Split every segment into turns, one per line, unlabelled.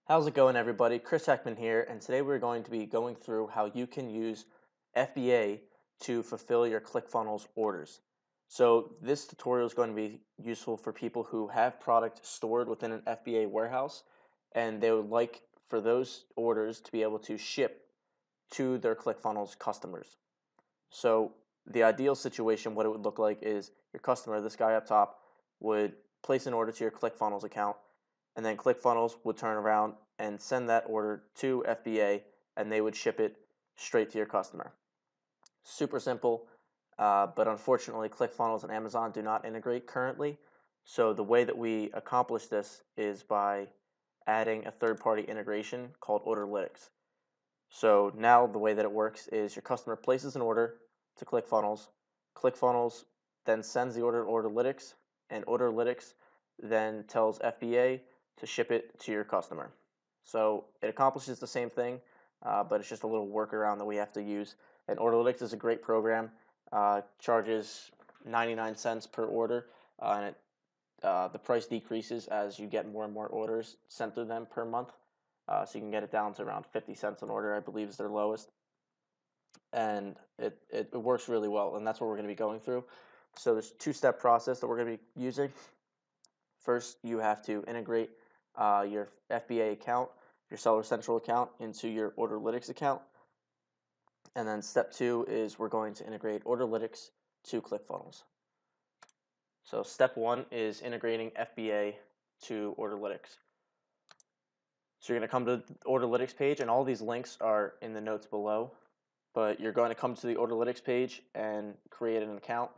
How's it going, everybody? Chris Heckman here, and today we're going to be going through how you can use FBA to fulfill your ClickFunnels orders. So this tutorial is going to be useful for people who have product stored within an FBA warehouse, and they would like for those orders to be able to ship to their ClickFunnels customers. So the ideal situation, what it would look like is your customer, this guy up top, would place an order to your ClickFunnels account, and then ClickFunnels would turn around and send that order to FBA, and they would ship it straight to your customer. Super simple, but unfortunately, ClickFunnels and Amazon do not integrate currently. So the way that we accomplish this is by adding a third-party integration called Orderlytics. So now the way that it works is your customer places an order to ClickFunnels. ClickFunnels then sends the order to Orderlytics, and Orderlytics then tells FBA to ship it to your customer. So it accomplishes the same thing, but it's just a little workaround that we have to use. And Orderlytics is a great program. Charges 99 cents per order, and the price decreases as you get more and more orders sent to them per month. So you can get it down to around 50 cents an order, I believe is their lowest. And it works really well, and that's what we're going to be going through. So there's a two-step process that we're going to be using. First, you have to integrate your FBA account, your Seller Central account, into your Orderlytics account. And then step two is we're going to integrate Orderlytics to ClickFunnels. So step one is integrating FBA to Orderlytics. So you're going to come to the Orderlytics page, and all these links are in the notes below. But you're going to come to the Orderlytics page and create an account.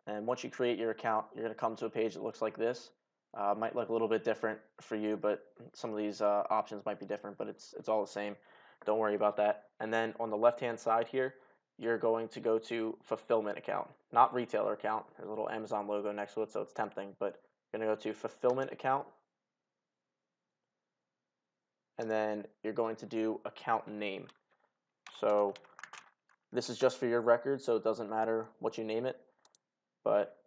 And once you create your account, you're going to come to a page that looks like this. Might look a little bit different for you, but some of these options might be different, but it's all the same. Don't worry about that. And then on the left-hand side here, you're going to go to Fulfillment account, not Retailer account. There's a little Amazon logo next to it, so it's tempting, but you're going to go to Fulfillment account, and then you're going to do account name. So this is just for your record, so it doesn't matter what you name it. But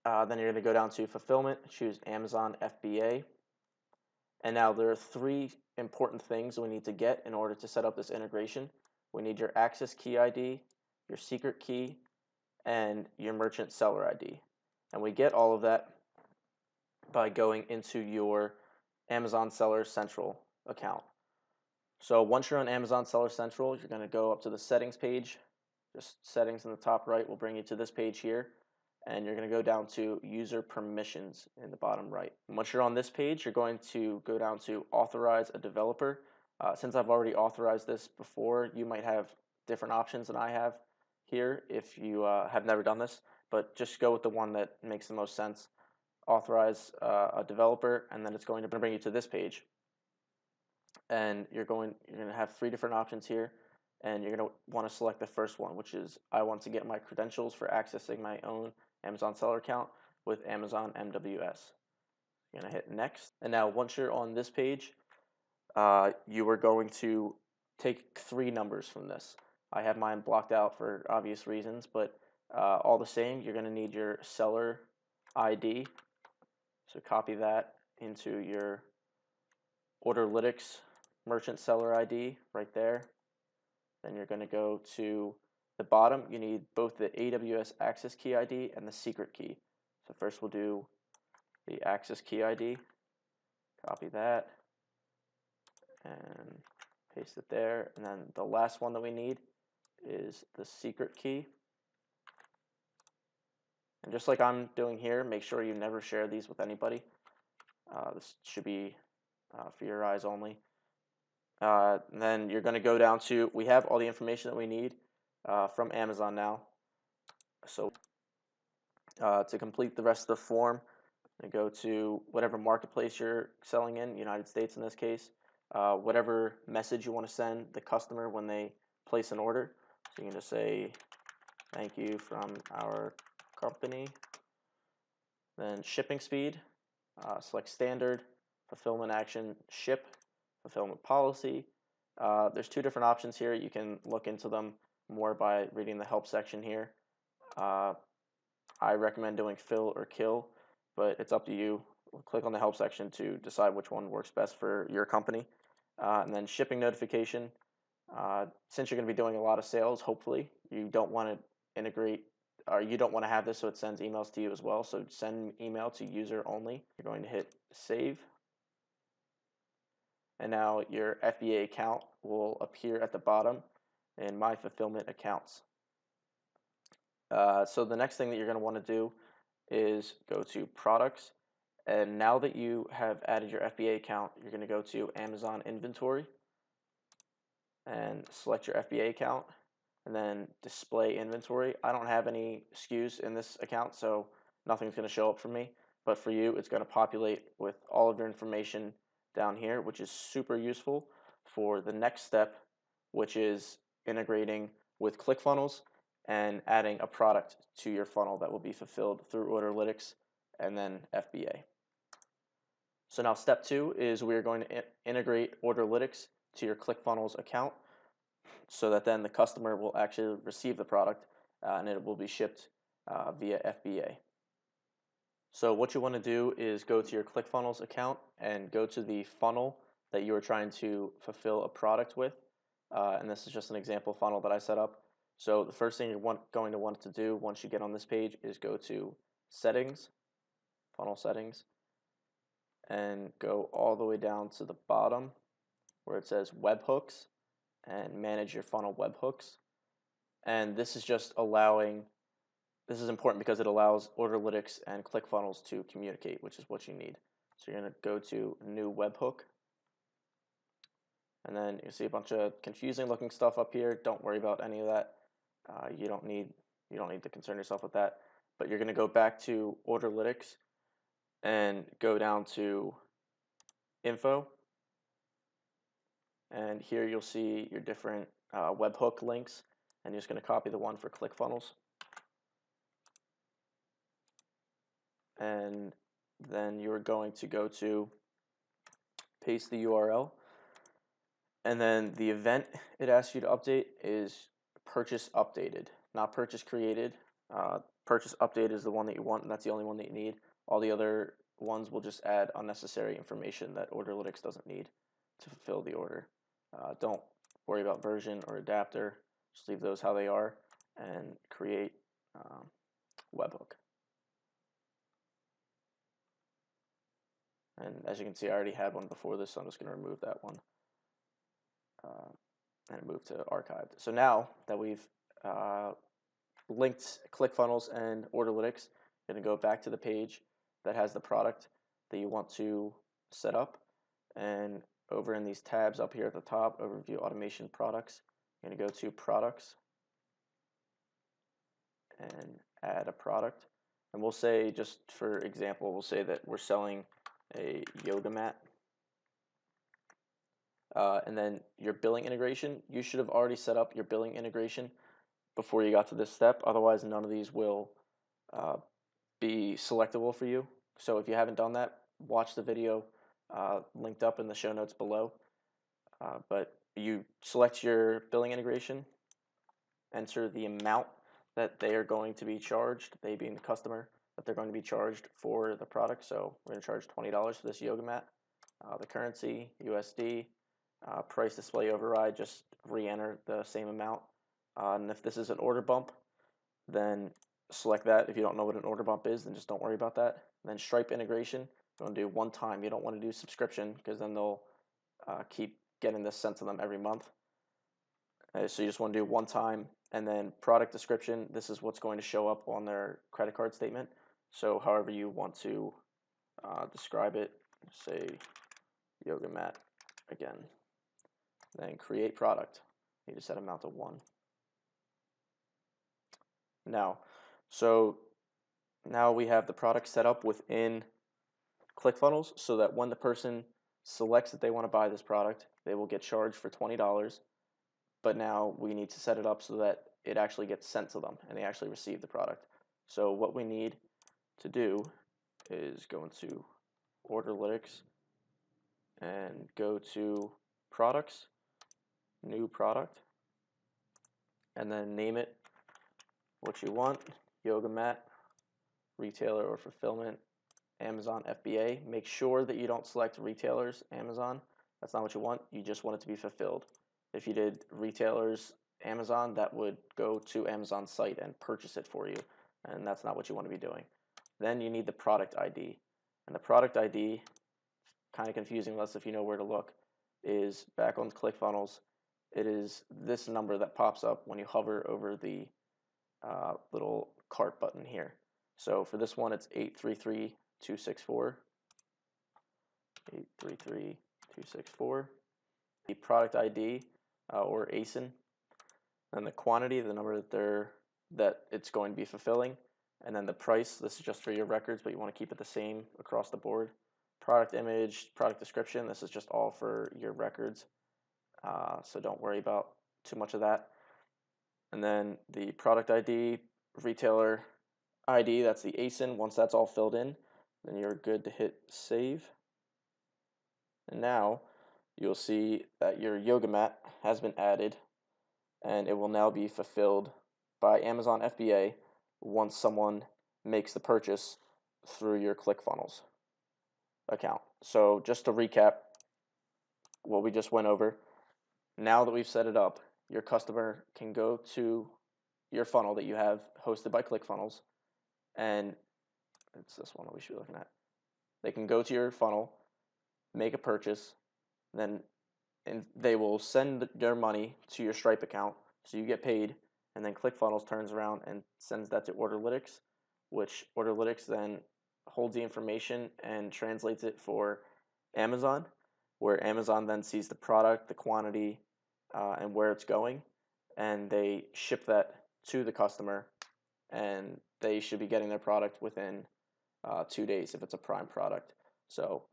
then you're going to go down to Fulfillment, choose Amazon FBA. And now there are three important things we need to get in order to set up this integration. We need your access key ID, your secret key, and your merchant seller ID. And we get all of that by going into your Amazon Seller Central account. So once you're on Amazon Seller Central, you're going to go up to the settings page. Just settings in the top right will bring you to this page here. And you're going to go down to user permissions in the bottom right. And once you're on this page, you're going to go down to authorize a developer. Since I've already authorized this before, you might have different options than I have here if you have never done this, but just go with the one that makes the most sense. Authorize a developer, and then it's going to bring you to this page. And you're going to have three different options here, and you're going to want to select the first one, which is I want to get my credentials for accessing my own Amazon seller account with Amazon MWS. You're going to hit next, and now once you're on this page, you are going to take three numbers from this. I have mine blocked out for obvious reasons, but all the same, you're going to need your seller ID. So copy that into your Orderlytics merchant seller ID right there. Then you're going to go to the bottom. You need both the AWS access key ID and the secret key. So first we'll do the access key ID. Copy that and paste it there. And then the last one that we need is the secret key. And just like I'm doing here, make sure you never share these with anybody. This should be for your eyes only. Then you're going to go down to, we have all the information that we need from Amazon now. So to complete the rest of the form, go to whatever marketplace you're selling in, United States in this case, whatever message you want to send the customer when they place an order. So you can just say, thank you from our company. Then shipping speed, select standard, fulfillment action, ship, fulfillment policy. There's two different options here. You can look into them more by reading the help section here. I recommend doing fill or kill, but it's up to you click on the help section to decide which one works best for your company. And then shipping notification. Since you're going to be doing a lot of sales, hopefully you don't want to integrate, or you don't want to have this so it sends emails to you as well. So send email to user only. You're going to hit save. And now your FBA account will appear at the bottom in My Fulfillment Accounts. So the next thing that you're going to want to do is go to Products. And now that you have added your FBA account, you're going to go to Amazon Inventory and select your FBA account and then Display Inventory. I don't have any SKUs in this account, so nothing's going to show up for me. But for you, it's going to populate with all of your information down here, which is super useful for the next step, which is integrating with ClickFunnels and adding a product to your funnel that will be fulfilled through Orderlytics and then FBA. So now step 2 is we're going to integrate Orderlytics to your ClickFunnels account so that then the customer will actually receive the product and it will be shipped via FBA. So what you want to do is go to your ClickFunnels account and go to the funnel that you are trying to fulfill a product with. And this is just an example funnel that I set up. So the first thing you're going to want to do once you get on this page is go to Settings, Funnel Settings, and go all the way down to the bottom where it says Webhooks and manage your funnel webhooks. And this is just allowing, this is important because it allows Orderlytics and ClickFunnels to communicate, which is what you need. So you're going to go to New Webhook. And then you see a bunch of confusing looking stuff up here. Don't worry about any of that. You don't need to concern yourself with that. But you're going to go back to Orderlytics and go down to Info. And here you'll see your different webhook links. And you're just going to copy the one for ClickFunnels. And then you're going to go to paste the URL. And then the event it asks you to update is purchase updated, not purchase created. Purchase update is the one that you want, and that's the only one that you need. All the other ones will just add unnecessary information that Orderlytics doesn't need to fulfill the order. Don't worry about version or adapter. Just leave those how they are and create webhook. And as you can see, I already had one before this, so I'm just going to remove that one and move to archived. So now that we've linked ClickFunnels and Orderlytics, you're going to go back to the page that has the product that you want to set up. And over in these tabs up here at the top, Overview Automation Products, you're going to go to Products and add a product. And we'll say, just for example, we'll say that we're selling a yoga mat. And then your billing integration, you should have already set up your billing integration before you got to this step. Otherwise, none of these will be selectable for you. So if you haven't done that, watch the video linked up in the show notes below. But you select your billing integration, enter the amount that they are going to be charged, they being the customer, that they're going to be charged for the product. So we're going to charge $20 for this yoga mat. The currency, USD, price display override, just re-enter the same amount. And if this is an order bump, then select that. If you don't know what an order bump is, then just don't worry about that. And then Stripe integration, you want to do one time. You don't want to do subscription because then they'll keep getting this sent to them every month. So you just want to do one time. And then product description, this is what's going to show up on their credit card statement. So however you want to describe it, say yoga mat again. Then create product. You just set amount to 1. Now we have the product set up within ClickFunnels so that when the person selects that they want to buy this product, they will get charged for $20. But now we need to set it up so that it actually gets sent to them and they actually receive the product. So what we need to do is go into Orderlytics and go to Products, New Product, and then name it what you want, yoga mat, retailer or fulfillment, Amazon FBA, make sure that you don't select retailers Amazon. That's not what you want. You just want it to be fulfilled. If you did retailers Amazon, that would go to Amazon's site and purchase it for you, and that's not what you want to be doing. Then you need the product ID, and the product ID, kind of confusing unless if you know where to look, is back on ClickFunnels. It is this number that pops up when you hover over the little cart button here. So for this one, it's 833-264. 833-264. The product ID or ASIN, and the quantity, the number that it's going to be fulfilling, and then the price. This is just for your records, but you want to keep it the same across the board. Product image, product description. This is just all for your records, so don't worry about too much of that. And then the product ID, retailer ID, that's the ASIN. Once that's all filled in, then you're good to hit save. And now you'll see that your yoga mat has been added, and it will now be fulfilled by Amazon FBA once someone makes the purchase through your ClickFunnels account. So just to recap what we just went over, now that we've set it up, your customer can go to your funnel that you have hosted by ClickFunnels, and it's this one that we should be looking at. They can go to your funnel, make a purchase, and they will send their money to your Stripe account, so you get paid, and then ClickFunnels turns around and sends that to Orderlytics, which Orderlytics then holds the information and translates it for Amazon, where Amazon then sees the product, the quantity, and where it's going, and they ship that to the customer, and they should be getting their product within 2 days if it's a Prime product. So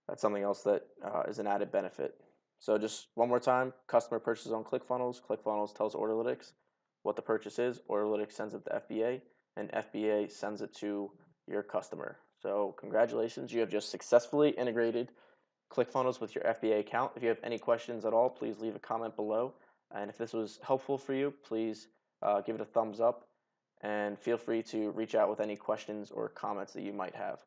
that's something else that is an added benefit. So just one more time, customer purchases on ClickFunnels. ClickFunnels tells Orderlytics what the purchase is. Orderlytics sends it to FBA, and FBA sends it to your customer. So congratulations, you have just successfully integrated ClickFunnels with your FBA account. If you have any questions at all, please leave a comment below. And if this was helpful for you, please give it a thumbs up, and feel free to reach out with any questions or comments that you might have.